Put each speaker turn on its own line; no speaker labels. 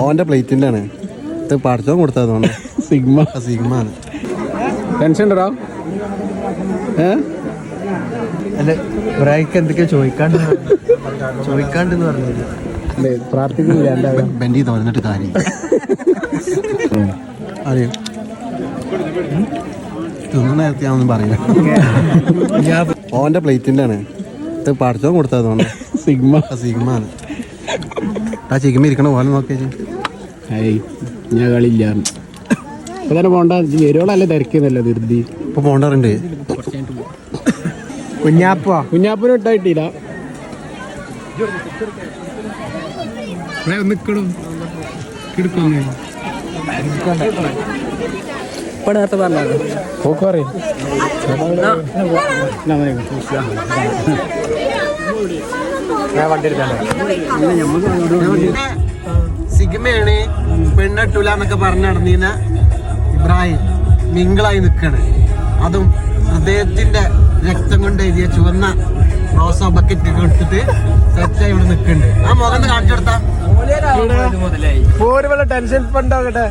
ഓന്റെ പ്ലേറ്റിന്റെ ആണ് ഇത് പഠിച്ചോ കൊടുത്തതുകൊണ്ട് സിഗ്മ സിഗ്മ ആണ്. ടെൻഷൻ ഉണ്ടോ?
അല്ല ഒരാൾക്ക് എന്തൊക്കെയാ ചോദിക്കാണ്ടെന്ന് പറഞ്ഞില്ല.
പ്രാർത്ഥിക്കുന്നില്ല ബെൻഡി തുറന്നിട്ട് കാര്യം അറിയോ തിന്നു നേരത്തെ ഞാനൊന്നും പറയില്ല. ഓന്റെ പ്ലേറ്റിന്റെ ആണ് ഇത് പഠിച്ചോ കൊടുത്തതുകൊണ്ട് സിഗ്മ സിഗ്മ ആണ്. ആ സിഗ്മ ഇരിക്കണ പോലെ നോക്കിയാ
ഞാൻ കളിയില്ല ഇപ്പൊ തന്നെ പോണ്ട. വരുവോളല്ലേ തിരക്കുന്നല്ലോ ധൃതി.
ഇപ്പൊ പോണ്ടാറുണ്ട്.
കുഞ്ഞാപ്പിനും ഇട്ടായിട്ടില്ല. നിക്കണു കിടക്കുന്നു
ഇപ്പൊ നേരത്തെ പറഞ്ഞത്
പോക്ക് പറയും.
സിഗ്മയാണ് പെണ്ണെട്ടൂല എന്നൊക്കെ പറഞ്ഞു നടന്നീന ഇബ്രാഹിം മിങ്കിളായി നിൽക്കണ്. അതും ഹൃദയത്തിന്റെ രക്തം കൊണ്ട് എഴുതിയ ചുവന്ന റോസ ബക്കറ്റ് എടുത്തിട്ട് സെറ്റായി ഇവിടെ നിൽക്കുന്നുണ്ട്. ആ മുഖം കാണിച്ചു കൊടുത്താ
ടെൻഷൻ ഇപ്പൊ ഉണ്ടാകട്ടെ.